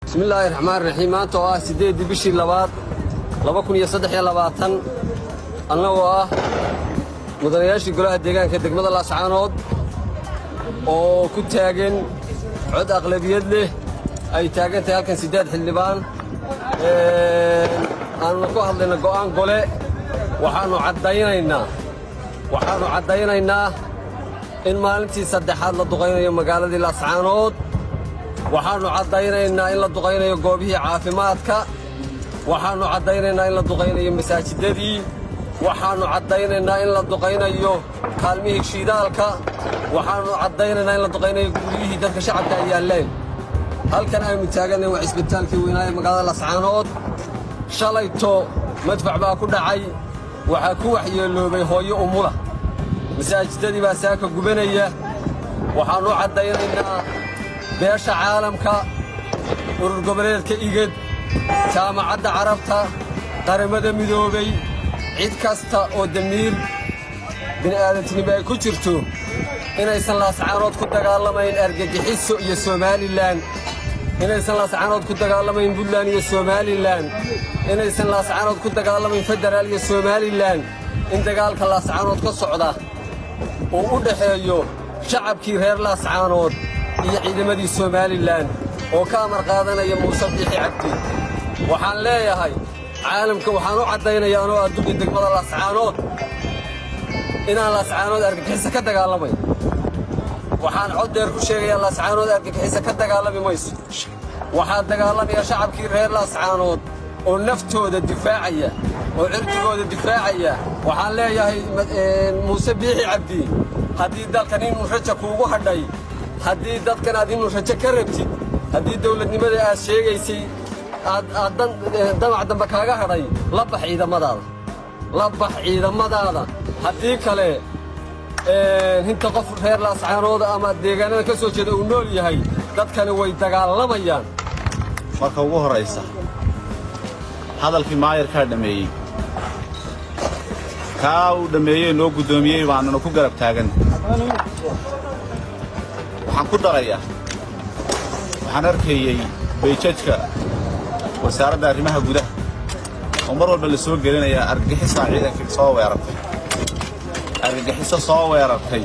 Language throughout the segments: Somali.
بسم الله الرحمن الرحيم. أنت سيدي بشي لبات لبكون يصدح يا لباتن أنا مدنياش يقولها الدجان كدق مدى الأسعانود وكنت تاجن عد أغلبية له أي تاجن تاجن سيدات حلبان أنا نقول لنا قوان قولي وحنو عدينا إن ما أنتِ صدحات للدقينا يوم مقالة الأسعانود وحنو عدينا إن لا دقينا يوم قوبه عافماتك وحنو عدينا إن لا دقينا يوم مساجدي وحنو عدينا إن لا دقينا يوم كلمه شيدالك وحنو عدينا إن لا دقينا يوم قوليه دك شعب دايالين هل كان أي متاجن وعسبتالك ويناي مقالة الأسعانود شليتو مدفع باكو دعي وحكو وحيلو بيهوي أموله مساجدي باساكا قبنية وحنو عدينا إن بيش عالمك ورقبليد كإيجد جامعة عربتا قرمة مدوبي عيد كاستا أو دمير بن آدتني باي كجرتو إن إيسان لاسعانود كدقالمين أرقج حسو يا سومالي لان إن إيسان لاسعانود كدقالمين بولان يا سومالي لان إن إيسان لاسعانود كدقالمين فدرال يا سومالي لان إن دقالك لاسعانود كصعدا وودحيو شعبكي غير لاسعانود iyo ciidamadii Soomaaliland oo ka amar qaadanaya Muuse Biixi Cabdi waxaan leeyahay caalamka waxaan u cadeynayaa inuu adduunka degmada Laascaanood inaan Laascaanood argagixisa ka dagaalamay waxaan cod dheer ku sheegayaa Laascaanood argagixisa ka dagaalami mayso waxaan dagaalamaya shacabkii reer Laascaanood oo naftooda difaacaya oo cirdigooda difaacaya waxaan leeyahay Muuse Biixi Cabdi haddii dalkan inuu rajo kuugu hadhay haddii dadkan aad inuu rajo ka rabtid haddii dawladnimada aad sheegaysay aad damac dambe kaaga hadhay la bax ciidamadaada haddii kale inta qof reer Laascaanood ama deegaanada ka soo jeeda uu nool yahay dadkani way dagaalamayaan marka ugu horeysa hadalkii maayirka dhameeyay ka uu dhameeyay noo gudoomiyay baanana ku garab taagan waxaan ku darayaa waxaan arkayay beejadka wasaaradda arrimaha gudaha oo mar walba la soo gelinaya argagixisa ciidanka soo weerartay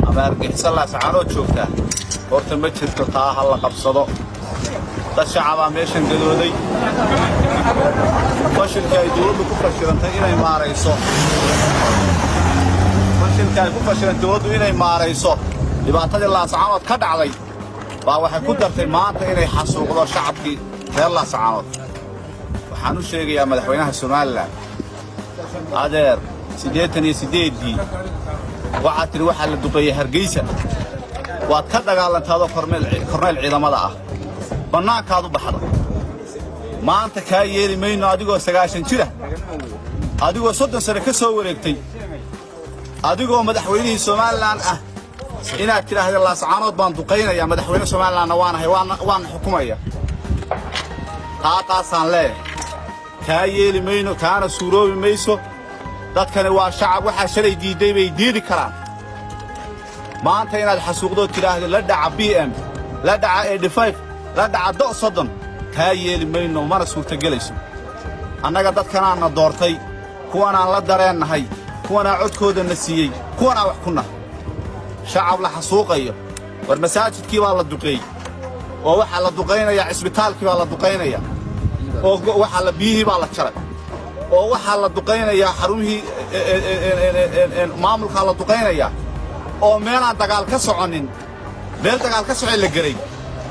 ama argagixisa Laascaanood joogta horta ma jirto taa hal la qabsado dad shacaba meeshan gadooday fashilka ay dawladdu ku fashilantay inay maarayso dhibaatadii Laascaanood ka dhacday baa waxay ku dartay maanta inay xasuuqdo shacabkii reer Laascaanood waxaan u sheegayaa madaxweynaha Soomaaliland adeer 88 waxaa tiri waxa la duqeeyay Hargeysa waad ka dagaalantaado korneel ciidamada ah banaankaad u baxda maanta ka yeeli mayno adigoo 90 jira adigoo 30 sano ka soo wareegtay adigoo madaxweynihii Soomaaliland ah inaad tiraahdo Laascaanood baan duqeynaya madaxweynaha Soomaaliland waan xukumaya taasaan leeyahay ka yeeli mayno kaana suuroobi mayso dadkani waa shacab waxa shalay diiday bay diidi karaan maanta inaad xasuuqdo tiraahdo la dhaca BM la dhaca 85 la dhaca do soddon ka yeeli mayno mana suurta galayso annaga dadkanaana doortay kuwana la dareennahay kuwana codkooda na siiyay kuwana wax kuna shacab la xasuuqayo war masaajidkii baa la duqeeyay oo waxa la duqeynaya isbitaalkii baa la duqeynaya oo waxa la biyihii baa la jaray oo waxa la duqeynaya xarumihii maamulka la duqeynaya oo meelaan dagaal ka soconin meel dagaal ka socon la garay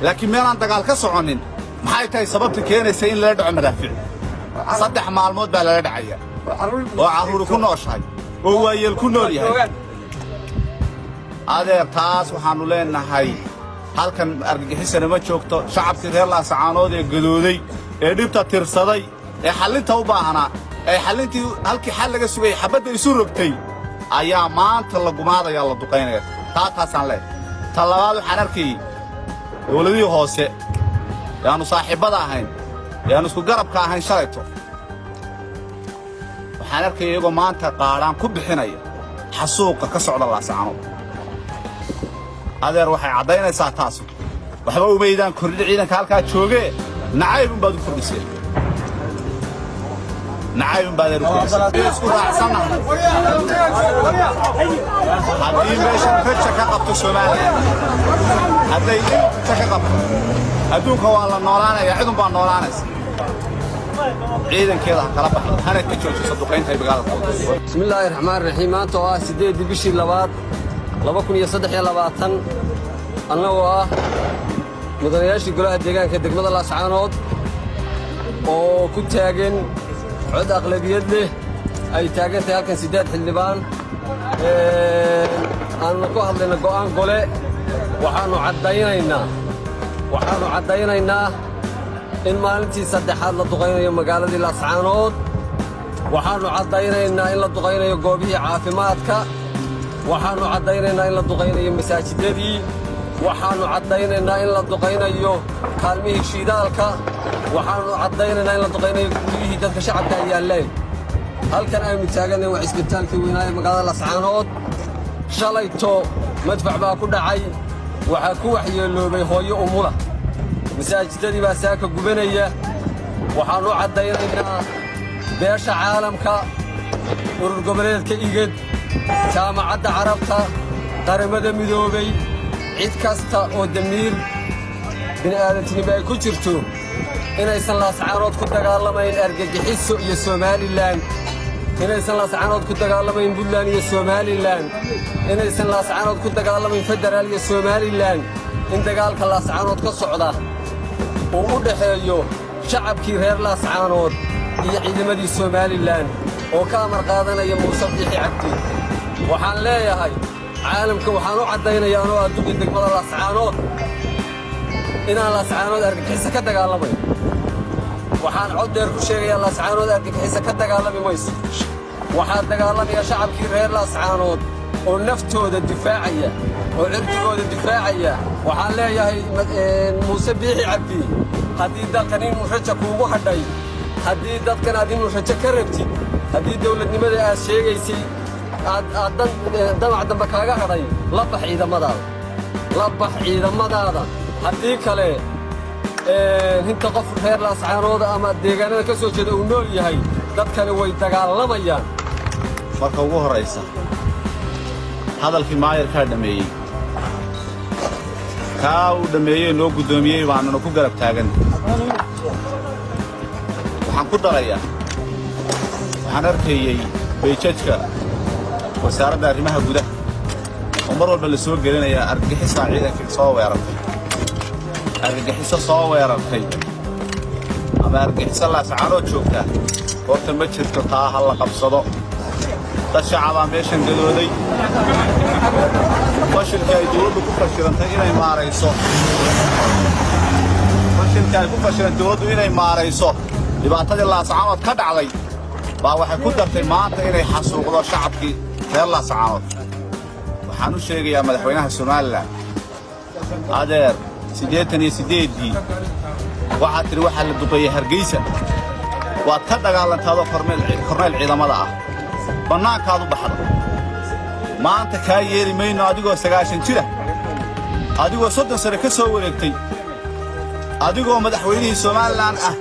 laakiin meelaan dagaal ka soconin maxay tahay sababta keenaysa in la dhaco madaafiic 3 maalmood baa la dhacaya oo caruur ku nooshahay oo waayeel ku nool yahay adeer taas waxaanu leenahay halkan argagixisana ma joogto shacabkii reer Laascaanood ee gadooday ee dhibta tirsaday ee xalinta u baahanaa ee xalintii halkii xal laga sugay xabadda isu rogtay ayaa maanta la gumaadaya la duqeynaya taasaan leeyahay talabaad waxaan arkay dawladii hoose yaanu saaxiibada ahayn yaanu isku garabka ahayn shalayto waxaan arkay iyagoo maanta qaaraan ku bixinaya xasuuqa ka socda Laascaanood adeer waxay cadaynaysaa taas waxba umaydaan kordhin ciidanka halkaa joogee nacaybun baad u kordhiseen nacaybun baad u kordhiseen isku raacsannahay haddii meeshan raja ka qabto Soomaaliya hadday raja ka qabto adduunka waa la noolaanaya cidun baa noolaanaysa ciidankeeda kala baxay hana ka joojiso duqeynta magaalada bismillaahi raxmaani raxiim maanta oo ah 8 bishii 2 2023 annagoo ah mudanayaashii golaha deegaanka degmada Laascaanood oo ku taagan cod aqlabiyad leh ay taagantahay halkan 8 xildhibaan aan ku hadlayna go'aan gole waxaanu caddaynaynaa in maalintii saddexaad la duqaynayo magaaladii Laascaanood waxaanu caddaynaynaa in la duqaynayo goobihii caafimaadka waxaanu caddaynaynaa in la duqaynayo masaajidadii waxaanu caddaynaynaa in la duqaynayo kaalmihii shidaalka waxaanu caddaynaynaa in la duqaynayo guryihii dadka shacabka ay yaalleen halkan aynu taaganayn waa isbitaalkii weynaa ee magaalada Laascaanood shalayto madfac baa ku dhacay waxaa ku waxyeeloobay hooyo umula masaajidadii baa saaka gubanaya waxaanu caddaynaynaa beesha caalamka urur goboleedka igad jaamacadda carabta qaramada midoobay cid kasta oo damiir bini'aadantinimo ay ku jirto inaysan Laascaanood ku dagaalamayn argagixiso iyo Somaliland inaysan Laascaanood ku dagaalamayn Puntland iyo Somaliland inaysan Laascaanood ku dagaalamayn federaal iyo Somaliland in dagaalka Laascaanood ka socda oo u dhaxeeyo shacabkii reer Laascaanood iyo ciidamadii Somaliland oo ka amar qaadanaya Muuse Biixi Cabdi waxaan leeyahay caalamka waxaan u caddaynayaa oo adduunka degmada Laascaanood inaan Laascaanood argagixiso ka dagaalamayn waxaan cod dheer ku sheegayaa Laascaanood argagixiso ka dagaalami mayso waxaa dagaalamaya shacabkii reer Laascaanood oo naftooda difaacaya oo cirdigooda difaacaya waxaan leeyahay Muuse Biixi Cabdi haddii dalkan inuu raja kuugu hadhay haddii dadkan aad inuu rajo ka rabtid haddii dawladnimada aad sheegaysay aad damac dambe kaaga hadhay la bax ciidamadaada haddii kale inta qof reer Laascaanood ama deegaanada ka soo jeeda uu nool yahay dadkani way dagaalamayaan marka ugu horeysa hadalkii maayarka dhameeyay ka uu dhameeyay loo gudoomiyay baanana ku garab taagan waxaan ku darayaa waxaan arkayay beejajka wasaaradda arrimaha gudaha oo mar walba la soo gelinaya argagixisa ciidanka soo weerartay ama argagixisa Laascaanood joogta horta ma jirto taa hal la qabsado dad shacabaa meeshan gadooday fashilka ay dawladdu ku fashilantay inay maarayso dhibaatadii Laascaanood ka dhacday baa waxay ku dartay maanta inay xasuuqdo shacabkii reer Laascaanood waxaan u sheegayaa madaxweynaha Soomaaliland adeer 88 waxaa tiri waxaa la duqeeyay Hargeysa waad ka dagaalantaado korneyl ciidamada ah bannaankaad u baxda maanta kaa yeeli mayno adigoo 90 jira adigoo 30 sano ka soo wareegtay adigoo madaxweynihii Soomaaliland ah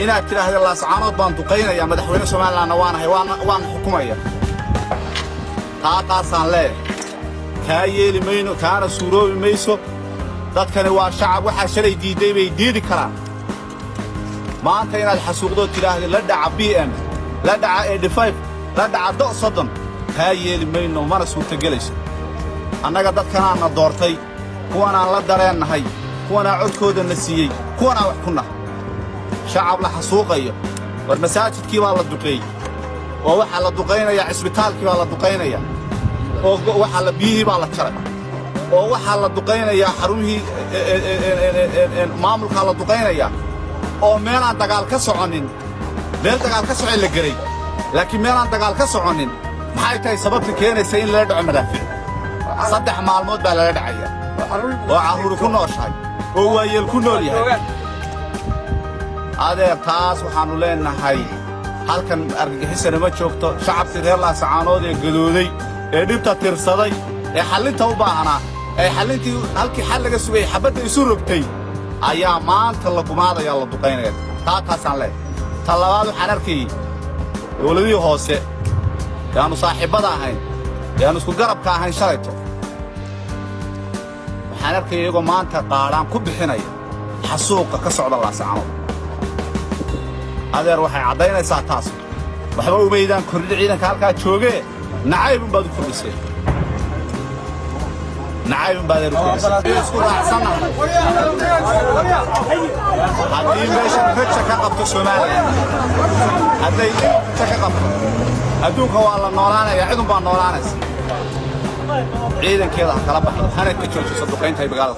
inaad tiraahdo Laascaanood baan duqeynaya madaxweyne Soomaalilandna waan xukumaya taasaan leeyahay kaa yeeli mayno kaana suuroobi mayso dadkani waa shacab waxaa shalay diiday bay diidi karaan maanta inaad xasuuqdo tiraahdo la dhaca BM la dhaca 85 la dhaca do soddon kaa yeeli mayno mana suurtagelayso annaga dadkanaana doortay kuwanaan la dareennahay kuwanaa codkooda na siiyey kuwanaa wax ku nahay shacab la xasuuqayo war masaajidkii baa la duqeeyey oo waxaa la duqaynayaa cisbitaalkii baa la duqaynayaa oo waxaa la biyihii baa la jaray oo waxaa la duqaynayaa xarumihii maamulkaa la duqaynayaa oo meelaan dagaal ka soconin meel dagaal ka socon la geray laakiin meelaan dagaal ka soconin maxay tahay sababta keenaysa in lala dhaco madaafiic 3 maalmood baa lala dhacaya oo carruur ku nooshahay oo waayeel ku nool yahay adeer taas waxaanu leenahay halkan argagixisana ma joogto shacabkii reer Laascaanood ee gadooday ee dhibta tirsaday ee xalinta u baahanaa ee xalintii halkii xal laga sugay xabadda isu rogtay ayaa maanta la gumaadaya la duqaynaya taasaan leeyahay talabaad waxaan arkay dawladii hoose yaanu saaxiibada ahayn yaanu isku garabka ahayn shalayto waxaan arkay iyagoo maanta qaadhaan ku bixinaya xasuuqa ka socda Laascaanood adeer waxay cadaynaysaa taas waxba u meydaan kordhi ciidanka halka joogay nacayb baad ku kordhisay نعيم بعد الركوب يسكر أحسن هذه ماشي فتشة كقبت سومالي هذه فتشة كقبت هدوك هو الله نورانا يعيدون بان نورانس عيدا كذا كلام بحر هنك تشوف صدقين تاي بقال